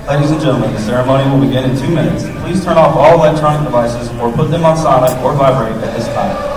Ladies and gentlemen, the ceremony will begin in 2 minutes. Please turn off all electronic devices or put them on silent or vibrate at this time.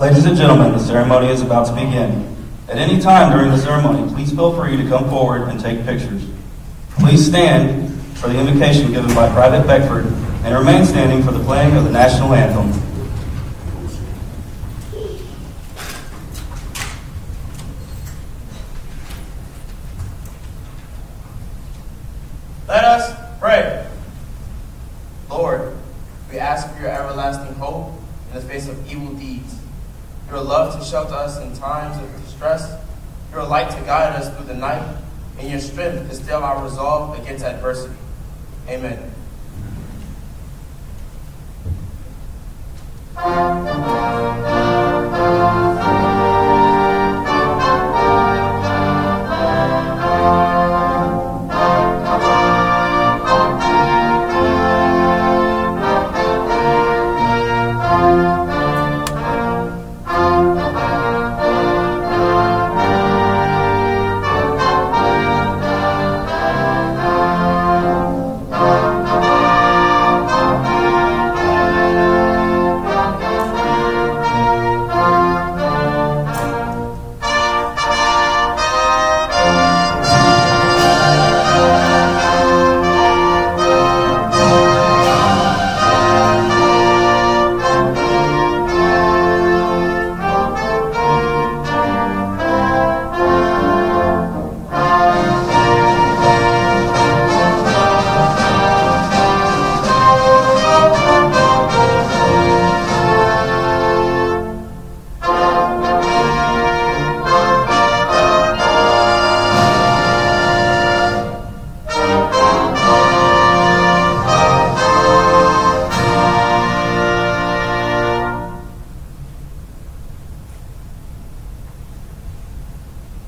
Ladies and gentlemen, the ceremony is about to begin. At any time during the ceremony, please feel free to come forward and take pictures. Please stand for the invocation given by Private Beckford and remain standing for the playing of the national anthem. Let us pray. Lord, we ask for your everlasting hope in the face of evil deeds, your love to shelter us in times of distress, your light to guide us through the night, and your strength to still our resolve against adversity. Amen.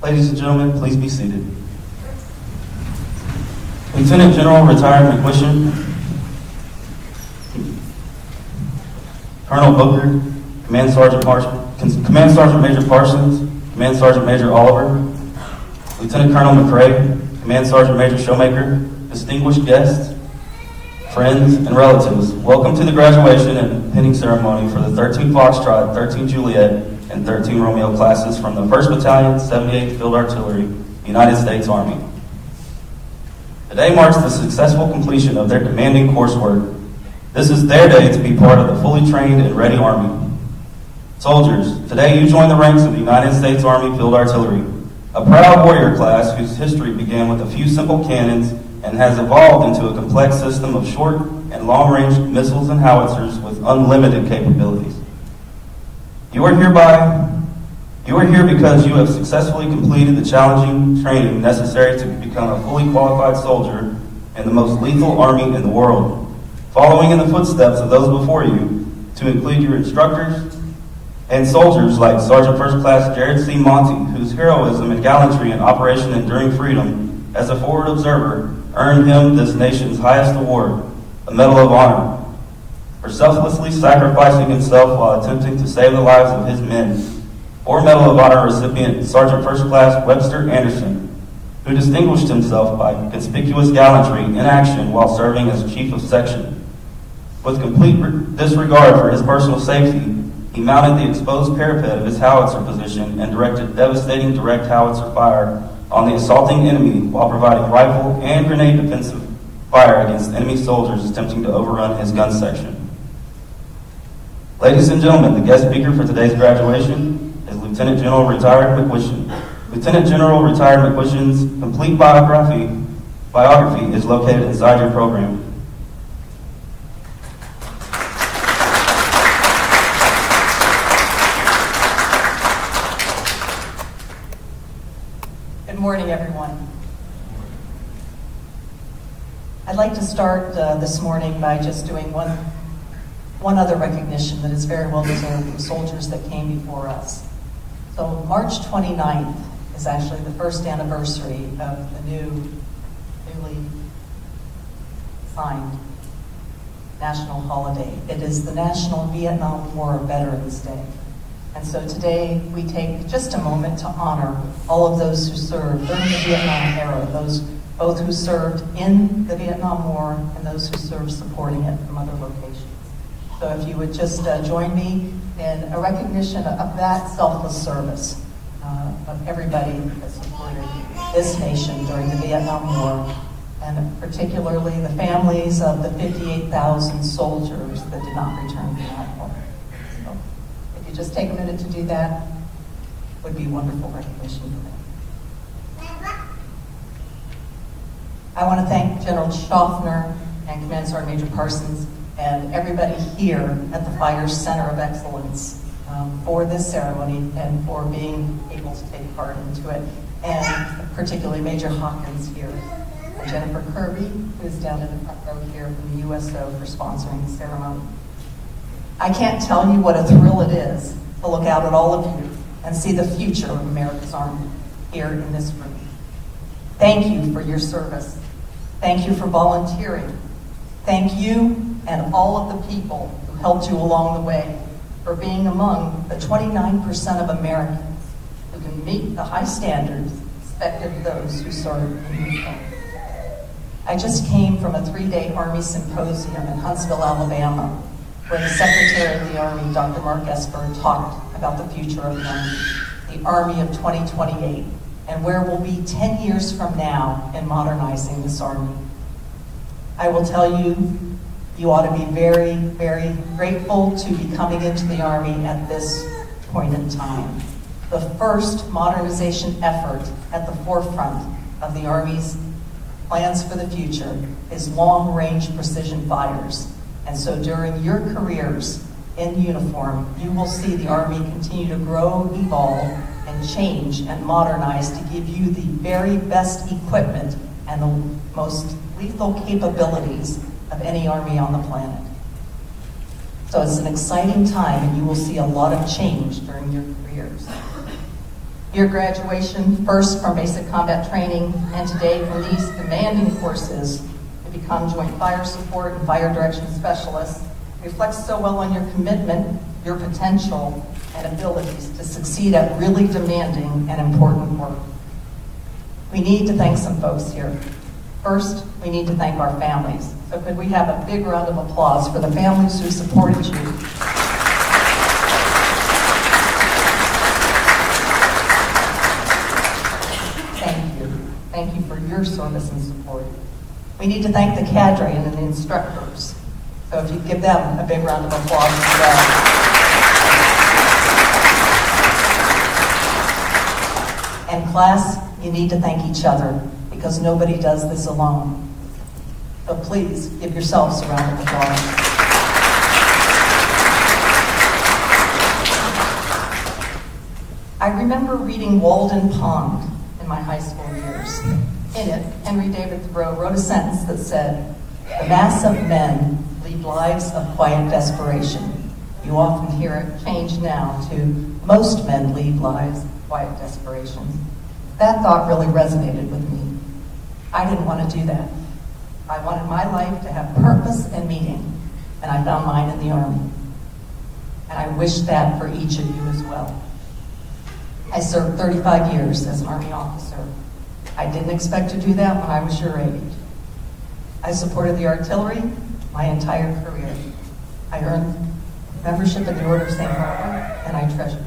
Ladies and gentlemen, please be seated. Lieutenant General Retired McWisham, Colonel Booker, Command Sergeant Major Parsons, Command Sergeant Major Oliver, Lieutenant Colonel McRae, Command Sergeant Major Showmaker, distinguished guests, friends, and relatives, welcome to the graduation and pinning ceremony for the 13 Foxtrot, 13 Juliet, and 13 Romeo classes from the 1st Battalion, 78th Field Artillery, United States Army. Today marks the successful completion of their demanding coursework. This is their day to be part of the fully trained and ready Army. Soldiers, today you join the ranks of the United States Army Field Artillery, a proud warrior class whose history began with a few simple cannons and has evolved into a complex system of short and long-range missiles and howitzers with unlimited capabilities. You are here because you have successfully completed the challenging training necessary to become a fully qualified soldier in the most lethal army in the world. following in the footsteps of those before you, to include your instructors and soldiers like Sergeant First Class Jared C. Monty, whose heroism and gallantry in Operation Enduring Freedom as a forward observer earned him this nation's highest award, the Medal of Honor, for selflessly sacrificing himself while attempting to save the lives of his men. Or Medal of Honor recipient Sergeant First Class Webster Anderson, who distinguished himself by conspicuous gallantry in action while serving as Chief of Section. With complete disregard for his personal safety, he mounted the exposed parapet of his howitzer position and directed devastating direct howitzer fire on the assaulting enemy while providing rifle and grenade defensive fire against enemy soldiers attempting to overrun his gun section. Ladies and gentlemen, the guest speaker for today's graduation is Lieutenant General Retired McQuistion. Lieutenant General Retired McQuistion's complete biography is located inside your program. Good morning, everyone. I'd like to start this morning by just doing one other recognition that is very well deserved for the soldiers that came before us. So March 29th is actually the first anniversary of the newly signed national holiday. It is the National Vietnam War Veterans Day. And so today we take just a moment to honor all of those who served during the Vietnam era, those both who served in the Vietnam War and those who served supporting it from other locations. So if you would just join me in a recognition of that selfless service of everybody that supported this nation during the Vietnam War, and particularly the families of the 58,000 soldiers that did not return to that war. So if you just take a minute to do that, would be wonderful recognition for them. I want to thank General Schaffner and Command Sergeant Major Parsons and everybody here at the Fire Center of Excellence for this ceremony and for being able to take part into it, and particularly Major Hawkins here, and Jennifer Kirby, who is down in the front row here from the USO for sponsoring the ceremony. I can't tell you what a thrill it is to look out at all of you and see the future of America's Army here in this room. Thank you for your service. Thank you for volunteering. Thank you and all of the people who helped you along the way for being among the 29% of Americans who can meet the high standards expected of those who serve in uniform. I just came from a 3-day Army symposium in Huntsville, Alabama, where the Secretary of the Army, Dr. Mark Esper, talked about the future of the Army of 2028, and where we'll be 10 years from now in modernizing this Army. I will tell you, you ought to be very, very grateful to be coming into the Army at this point in time. The first modernization effort at the forefront of the Army's plans for the future is long-range precision fighters. And so during your careers in uniform, you will see the Army continue to grow, evolve, and change and modernize to give you the very best equipment and the most lethal capabilities of any Army on the planet. So it's an exciting time, and you will see a lot of change during your careers. Your graduation, first from basic combat training, and today from these demanding courses to become Joint Fire Support and Fire Direction Specialists, reflects so well on your commitment, your potential, and abilities to succeed at really demanding and important work. We need to thank some folks here. First, we need to thank our families. So could we have a big round of applause for the families who supported you? Thank you. Thank you for your service and support. We need to thank the cadre and the instructors. So if you give them a big round of applause as well. And class, you need to thank each other, because nobody does this alone. So please give yourselves a round of applause. I remember reading Walden Pond in my high school years. In it, Henry David Thoreau wrote a sentence that said, "The mass of men lead lives of quiet desperation. You often hear it changed now to most men lead lives of quiet desperation. That thought really resonated with me. I didn't want to do that. I wanted my life to have purpose and meaning, and I found mine in the Army. And I wish that for each of you as well. I served 35 years as an Army officer. I didn't expect to do that when I was your age. I supported the artillery my entire career. I earned membership in the Order of St. Barbara, and I treasure it.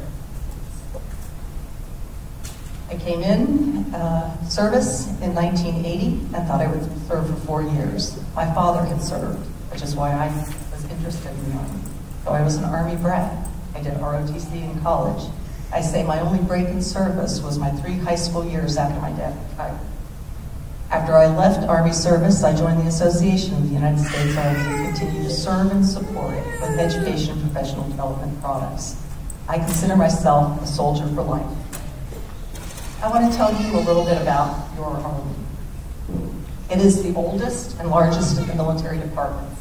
I came in service in 1980 and thought I would serve for 4 years. My father had served, which is why I was interested in the Army. So I was an Army brat. I did ROTC in college. I say my only break in service was my 3 high school years after my dad retired. After I left Army service, I joined the Association of the United States Army and continue to serve and support it with education and professional development products. I consider myself a soldier for life. I want to tell you a little bit about your Army. It is the oldest and largest of the military departments.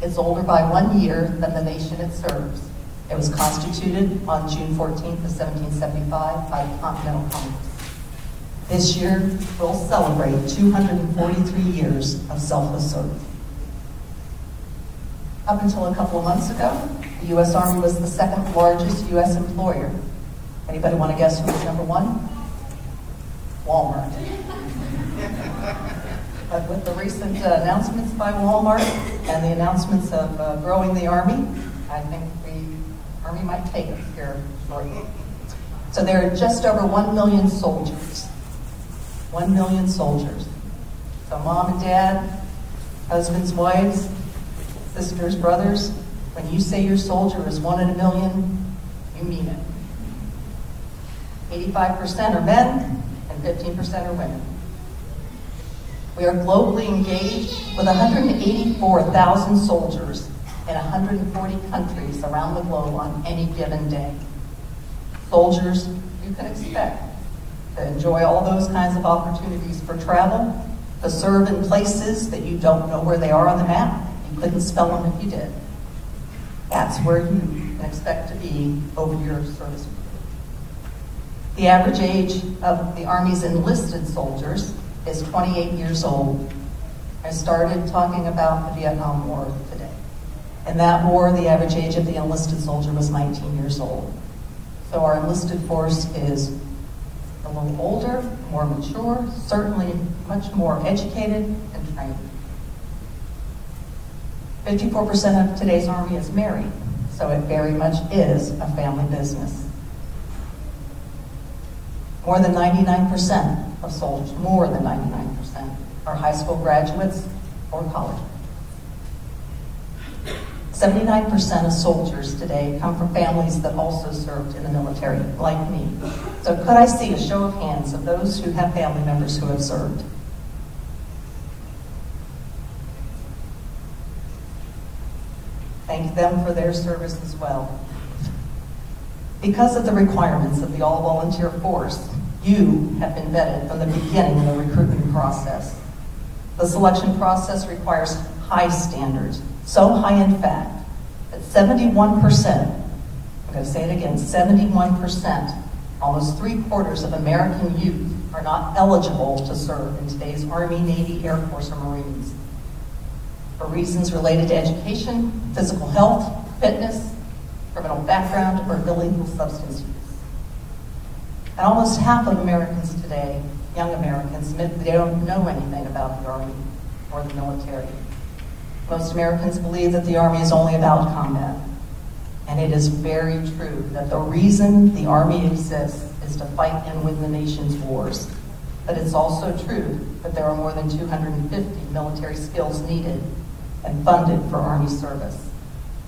It's older by 1 year than the nation it serves. It was constituted on June 14th of 1775 by the Continental Congress. This year, we'll celebrate 243 years of selfless service. Up until a couple of months ago, the U.S. Army was the 2nd largest U.S. employer. Anybody want to guess who was number 1? Walmart. But with the recent announcements by Walmart and the announcements of growing the Army, I think the Army might take us here shortly. So there are just over 1 million soldiers. 1 million soldiers. So mom and dad, husbands, wives, sisters, brothers, when you say your soldier is 1 in a million, you mean it. 85% are men and 15% are women. We are globally engaged with 184,000 soldiers in 140 countries around the globe on any given day. Soldiers, you can expect to enjoy all those kinds of opportunities for travel, to serve in places that you don't know where they are on the map. You couldn't spell them if you did. That's where you can expect to be over your service period. The average age of the Army's enlisted soldiers is 28 years old. I started talking about the Vietnam War today. In that war, the average age of the enlisted soldier was 19 years old. So our enlisted force is a little older, more mature, certainly much more educated and trained. 54% of today's Army is married, so it very much is a family business. More than 99% of soldiers, more than 99%, are high school graduates or college graduates. 79% of soldiers today come from families that also served in the military, like me. So could I see a show of hands of those who have family members who have served? Thank them for their service as well. Because of the requirements of the all-volunteer force, you have been vetted from the beginning of the recruitment process. The selection process requires high standards, so high in fact that 71%, I'm going to say it again, 71%, almost 3/4 of American youth are not eligible to serve in today's Army, Navy, Air Force, or Marines for reasons related to education, physical health, fitness, criminal background, or illegal substance use. And almost half of Americans today, young Americans, admit they don't know anything about the Army or the military. Most Americans believe that the Army is only about combat. And it is very true that the reason the Army exists is to fight and win the nation's wars. But it's also true that there are more than 250 military skills needed and funded for Army service.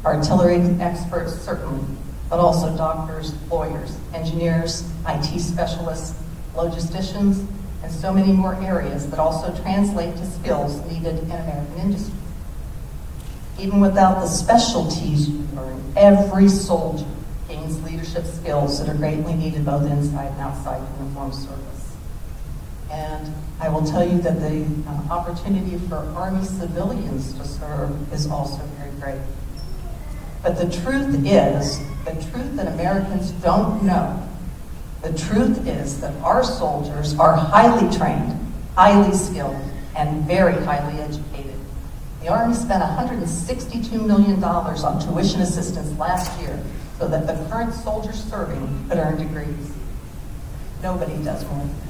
Artillery experts, certainly, but also doctors, lawyers, engineers, IT specialists, logisticians, and so many more areas that also translate to skills needed in American industry. Even without the specialties you learn, every soldier gains leadership skills that are greatly needed both inside and outside uniformed service. And I will tell you that the opportunity for Army civilians to serve is also very great. But the truth that Americans don't know, the truth is that our soldiers are highly trained, highly skilled, and very highly educated. The Army spent $162 million on tuition assistance last year so that the current soldiers serving could earn degrees. Nobody does more than that.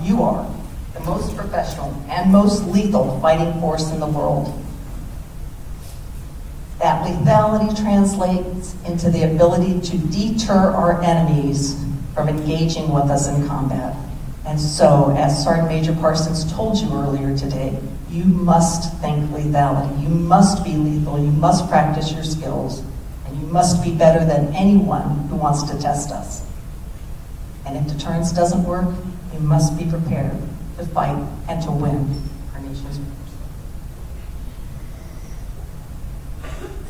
You are, the most professional and most lethal fighting force in the world. That lethality translates into the ability to deter our enemies from engaging with us in combat. And so, as Sergeant Major Parsons told you earlier today, you must think lethality. You must be lethal. You must practice your skills. And you must be better than anyone who wants to test us. And if deterrence doesn't work, you must be prepared to fight and to win our nation's wars.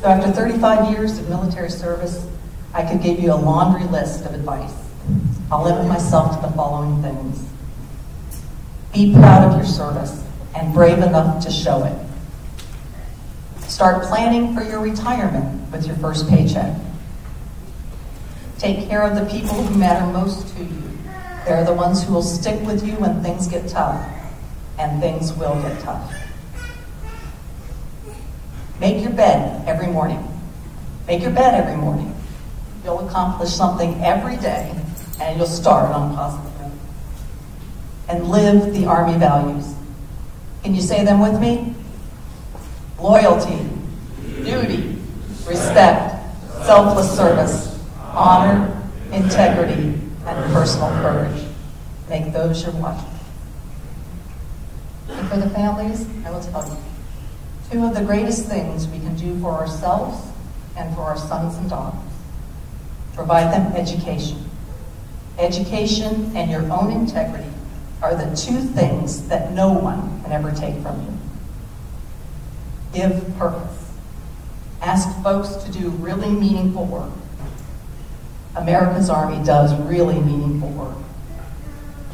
So after 35 years of military service, I could give you a laundry list of advice. I'll limit myself to the following things. Be proud of your service and brave enough to show it. Start planning for your retirement with your first paycheck. Take care of the people who matter most to you. They're the ones who will stick with you when things get tough, and things will get tough. Make your bed every morning. Make your bed every morning. You'll accomplish something every day, and you'll start on a positive note. And live the Army values. Can you say them with me? Loyalty, duty, respect, selfless service, honor, integrity, and personal courage. Make those your watchwords. And for the families, I will tell you, two of the greatest things we can do for ourselves and for our sons and daughters. Provide them education. Education and your own integrity are the two things that no one can ever take from you. Give purpose. Ask folks to do really meaningful work. America's Army does really meaningful work.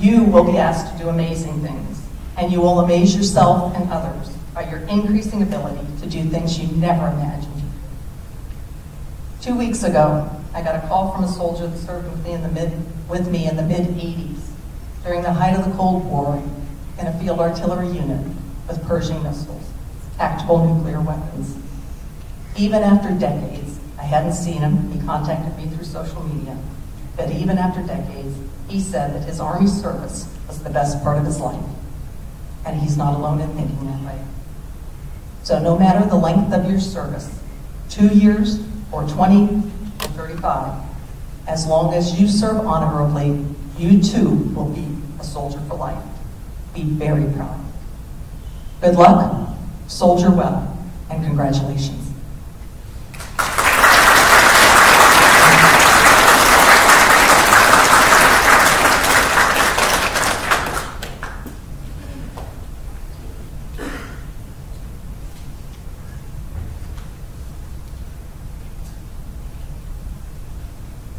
You will be asked to do amazing things, and you will amaze yourself and others by your increasing ability to do things you never imagined. 2 weeks ago, I got a call from a soldier that served with me in the mid-'80s during the height of the Cold War in a field artillery unit with Pershing missiles, tactical nuclear weapons. Even after decades, I hadn't seen him. He contacted me through social media. But even after decades, he said that his Army service was the best part of his life. And he's not alone in thinking that way. So no matter the length of your service, 2 years or 20 or 35, as long as you serve honorably, you too will be a soldier for life. Be very proud. Good luck, soldier well, and congratulations.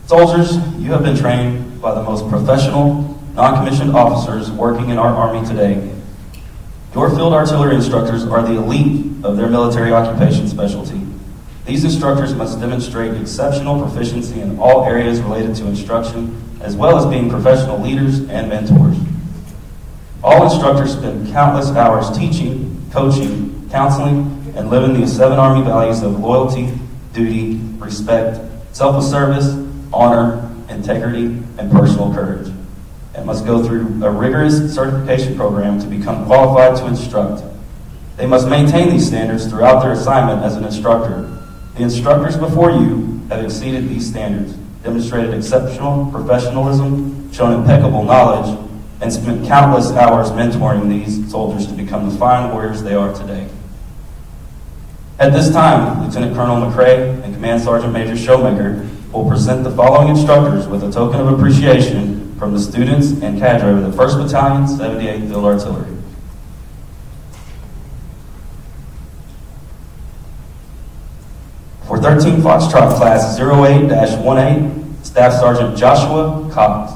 Soldiers, you have been trained by the most professional, non-commissioned officers working in our Army today. Your field artillery instructors are the elite of their military occupation specialty. These instructors must demonstrate exceptional proficiency in all areas related to instruction, as well as being professional leaders and mentors. All instructors spend countless hours teaching, coaching, counseling, and living the 7 Army values of loyalty, duty, respect, selfless service, honor, integrity, and personal courage, and must go through a rigorous certification program to become qualified to instruct. They must maintain these standards throughout their assignment as an instructor. The instructors before you have exceeded these standards, demonstrated exceptional professionalism, shown impeccable knowledge, and spent countless hours mentoring these soldiers to become the fine warriors they are today. At this time, Lieutenant Colonel McCrae and Command Sergeant Major Showmaker will present the following instructors with a token of appreciation from the students and cadre of the 1st Battalion, 78th Field Artillery. For 13 Foxtrot Class 08-18, Staff Sergeant Joshua Cox.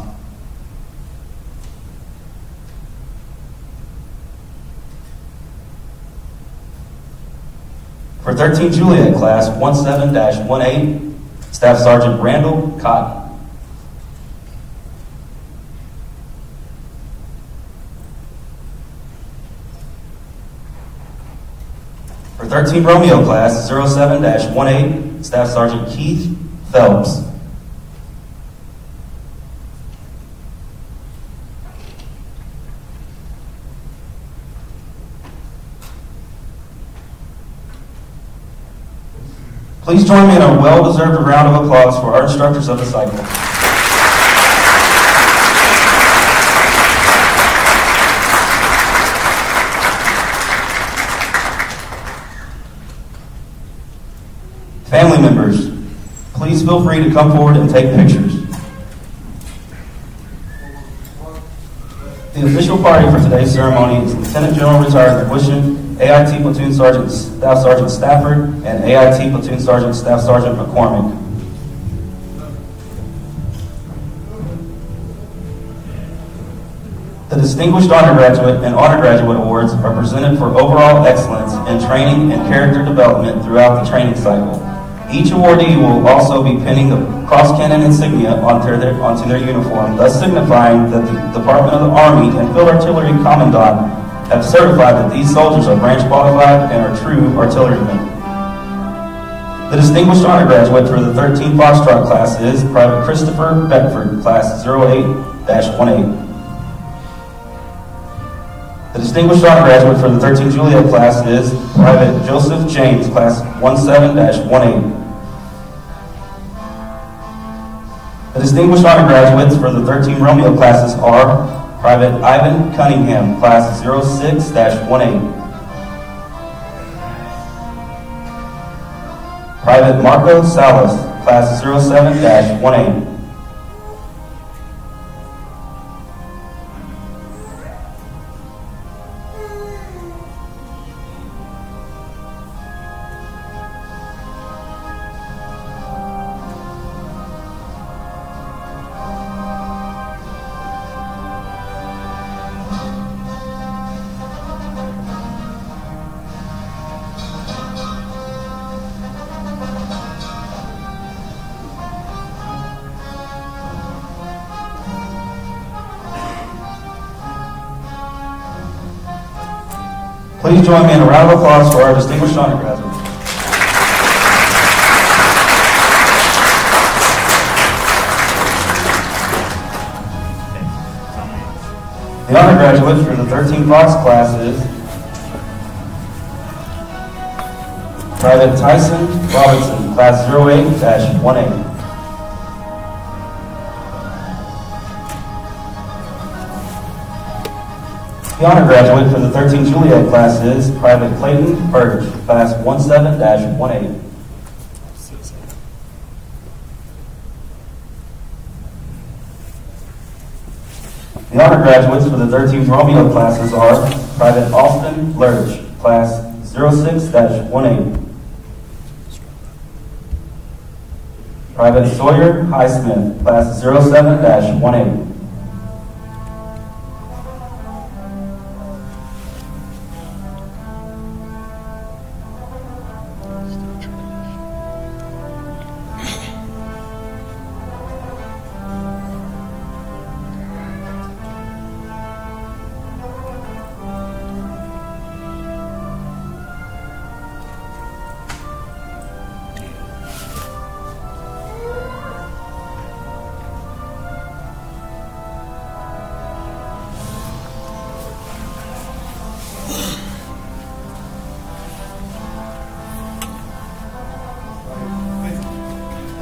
For 13 Juliet, Class 17-18, Staff Sergeant Randall Cotton. For 13 Romeo, Class 07-18, Staff Sergeant Keith Phelps. Please join me in a well-deserved round of applause for our instructors of the cycle. Family members, please feel free to come forward and take pictures. The official party for today's ceremony is Lieutenant General Retired McWisham, AIT Platoon Sergeant Staff Sergeant Stafford, and AIT Platoon Sergeant Staff Sergeant McCormick. The Distinguished Undergraduate and Undergraduate Awards are presented for overall excellence in training and character development throughout the training cycle. Each awardee will also be pinning the cross-cannon insignia onto their uniform, thus signifying that the Department of the Army and Field Artillery Commandant have certified that these soldiers are branch qualified and are true artillerymen. The Distinguished Undergraduate for the 13 Foxtrot class is Private Christopher Beckford, Class 08-18. The Distinguished Undergraduate for the 13 Juliet class is Private Joseph James, Class 17-18. The Distinguished Undergraduates for the 13 Romeo classes are Private Ivan Cunningham, Class 06-18. Private Marco Salas, Class 07-18. Please join me in a round of applause for our distinguished undergraduates. The undergraduates for the 13 Fox class is Private Tyson Robinson, Class 08-18. The undergraduate for the 13 Juliet class is Private Clayton Birch, Class 17-18. The undergraduates for the 13 Romeo classes are Private Austin Lurch, Class 06-18. Private Sawyer Highsmith, Class 07-18.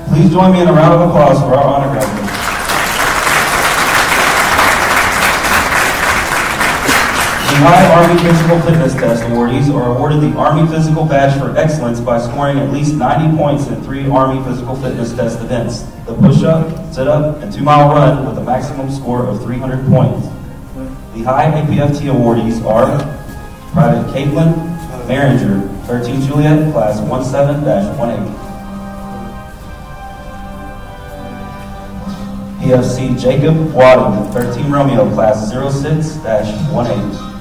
Please join me in a round of applause for our undergraduates. The High Army Physical Fitness Test awardees are awarded the Army Physical Badge for Excellence by scoring at least 90 points in 3 Army Physical Fitness Test events: the push-up, sit-up, and 2-mile run with a maximum score of 300 points. The High APFT awardees are Private Caitlin Maringer, 13 Juliet, Class 17-18. PFC Jacob Wadding, 13 Romeo, Class 06-18.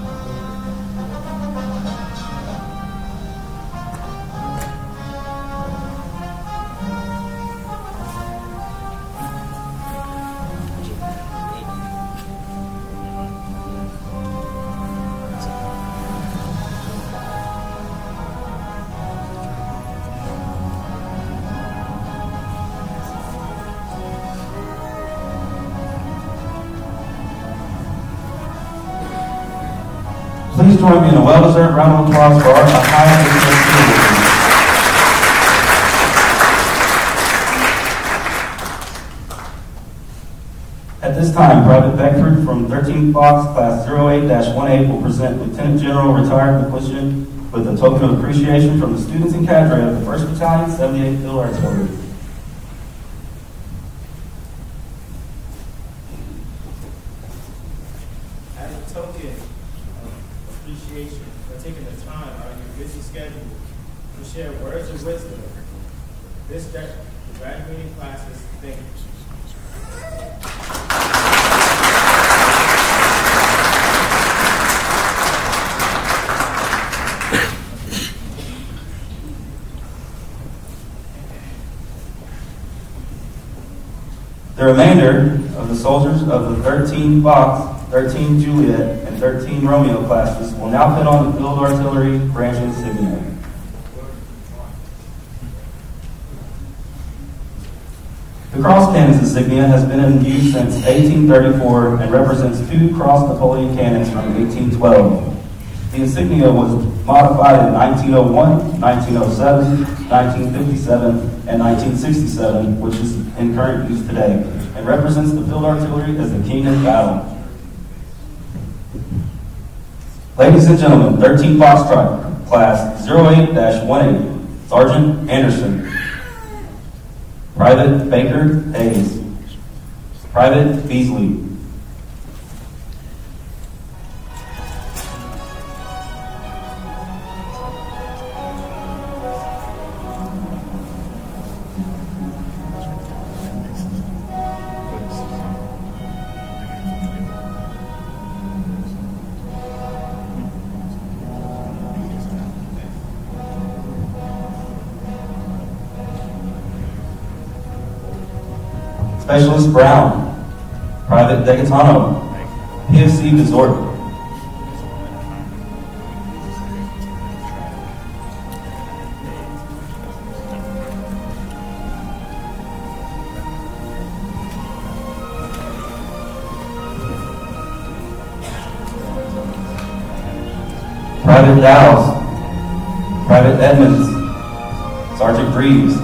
join me in a well-deserved round of applause for our highest students. At this time, Private Beckford from 13th Fox, Class 08-18 will present Lieutenant General Retired McCuistion with a token of appreciation from the students and cadre of the 1st Battalion, 78th Field Artillery. As a token of appreciation for taking the time out of your busy schedule to share words of wisdom, this graduating classes thank you. The remainder of the soldiers of the 13 Fox, 13 Juliet, and 13 Romeo classes will now put on the Field Artillery branch insignia. The cross cannons insignia has been in use since 1834 and represents 2 cross Napoleon cannons from 1812. The insignia was modified in 1901, 1907, 1957, and 1967, which is in current use today, and represents the Field Artillery as the king in battle. Ladies and gentlemen, 13 Foxtrot, Class 08-18, Sergeant Anderson, Private Baker Hayes, Private Beasley, Specialist Brown, Private Degatano, PFC Resort, Private Dowles, Private Edmonds, Sergeant Greaves,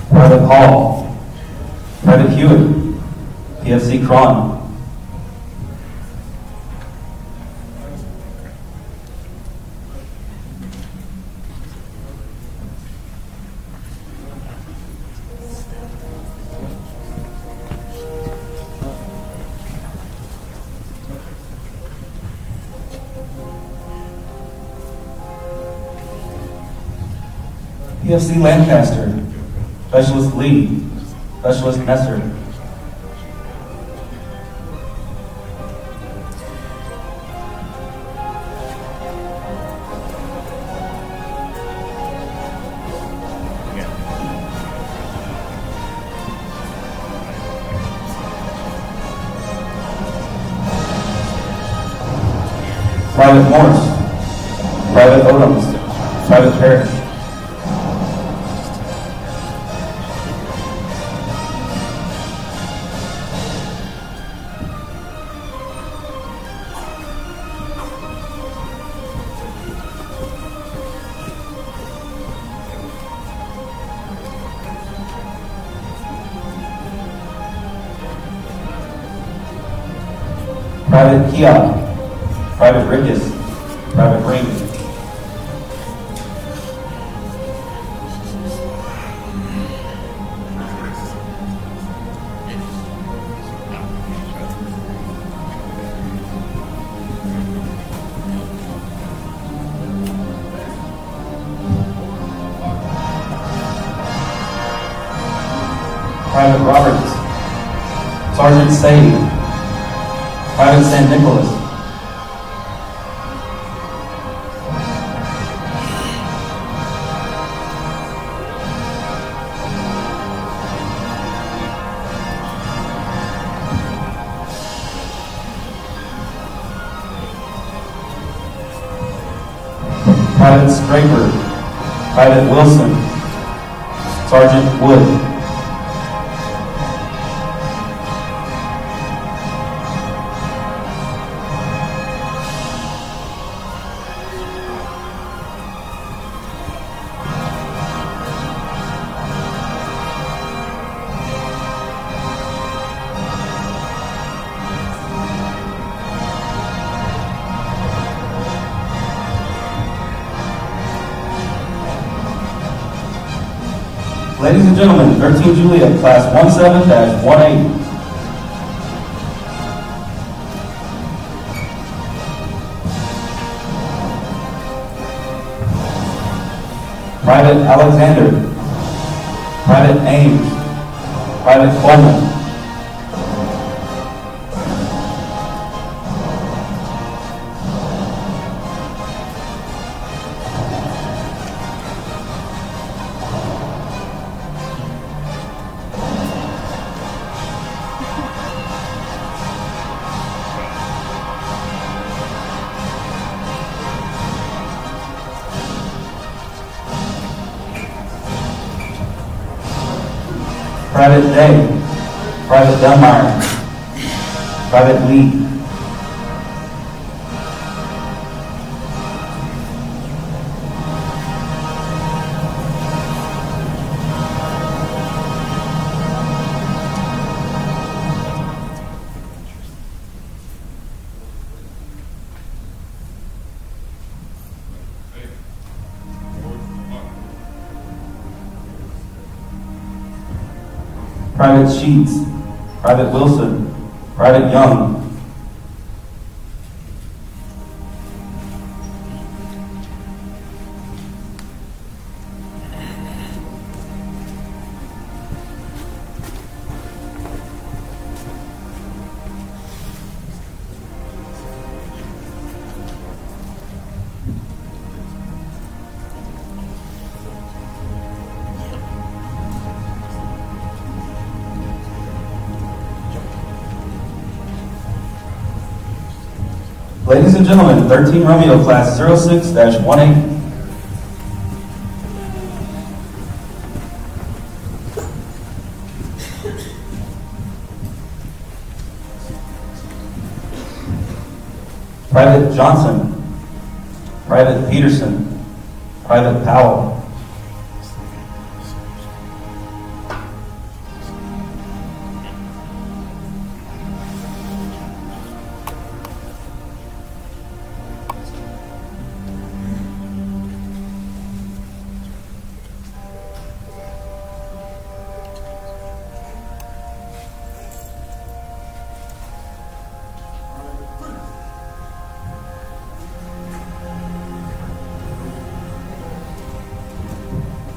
Private Hall, Private Hewitt, PFC Cron, PFC Lancaster, Specialist Lee, Specialist Messer, Private Morse, Private Odoms, Private Parrish, Private Keogh, Private Rickus, Private Raymond, Private Roberts, Sergeant Sadie, Private St. Nicholas, Private Scraper, Private Wilson, Sergeant Wood. Ladies and gentlemen, 13 Juliet, Class 17-18. Private Alexander, Private Ames, Private Coleman. Private Day, Private Dunmeyer, Private Lee. Private Sheets, Private Wilson, Private Young. Ladies and gentlemen, 13 Romeo, Class 06-18. Private Johnson, Private Peterson, Private Powell.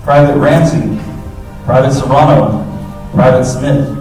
Private Ramsey, Private Serrano, Private Smith.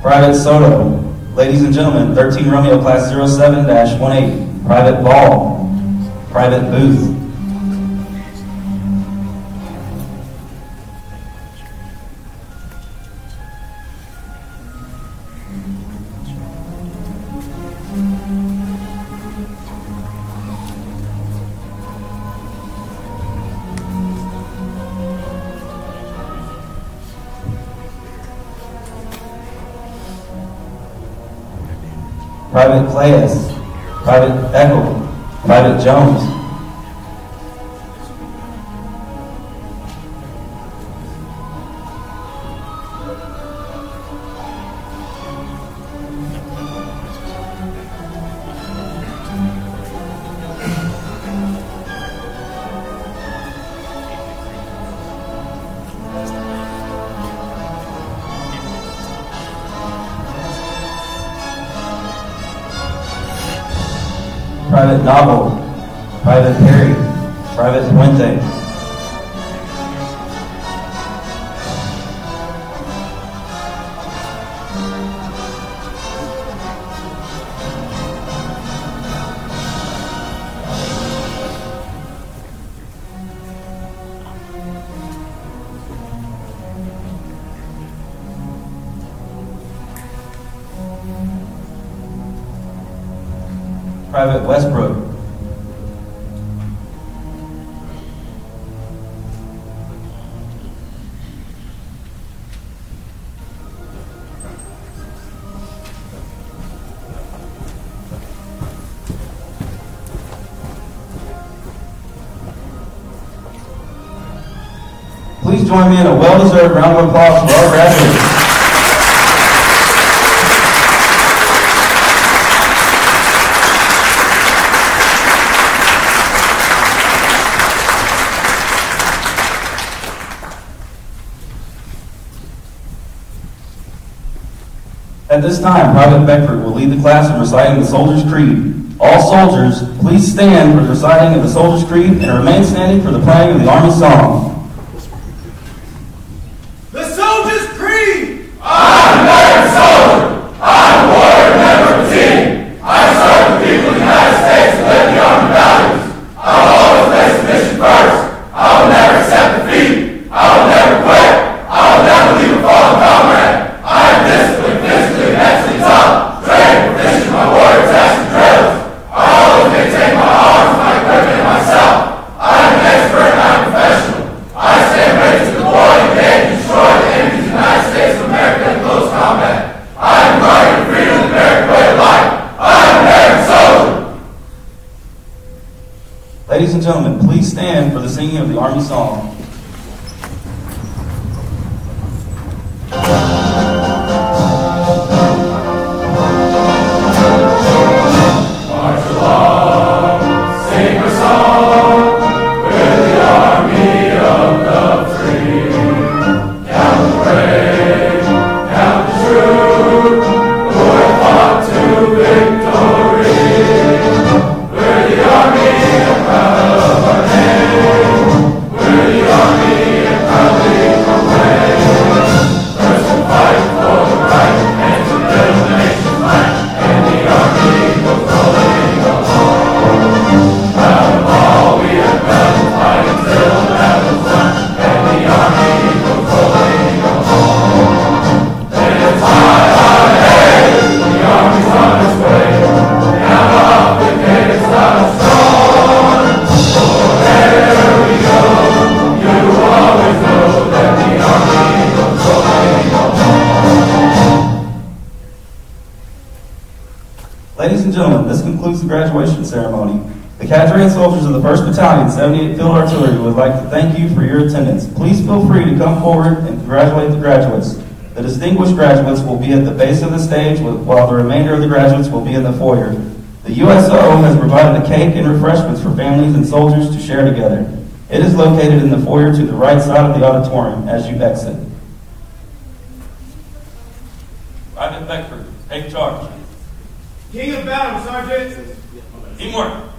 Private Soto, ladies and gentlemen, 13 Romeo, Class 07-18. Private Ball, Private Booth. Private Clayus, Private Eckel, Private Jones. Private Novel, Private Perry, Private Puente. Private Westbrook. Please join me in a well-deserved round of applause for our graduates. At this time, Private Beckford will lead the class in reciting the Soldier's Creed. All soldiers, please stand for the reciting of the Soldier's Creed and remain standing for the playing of the Army song. The Soldier's Creed! I'm an American soldier. I'm a warrior member of the team. I serve the people of the United States and live the Army values. I'll always place the mission first. I will never accept defeat. I will never quit. I will never leave a fallen comrade. I am disciplined, physically, mentally tough. Trained, proficient in my warrior tasks and drills. I always maintain my arms, my equipment, and myself. I am an expert and I am professional. I stand ready to deploy, engage, and destroy the enemies of the United States of America in close combat. I am guarding freedom of the American way of life. I am an American soldier. Ladies and gentlemen, please stand for the singing of the Army song. Ladies and gentlemen, this concludes the graduation ceremony. The cadre and soldiers of the 1st Battalion, 78th Field Artillery would like to thank you for your attendance. Please feel free to come forward and congratulate the graduates. The distinguished graduates will be at the base of the stage, while the remainder of the graduates will be in the foyer. The USO has provided a cake and refreshments for families and soldiers to share together. It is located in the foyer to the right side of the auditorium as you exit. Private Beckford, take charge. King of battle, Sergeant. Teamwork.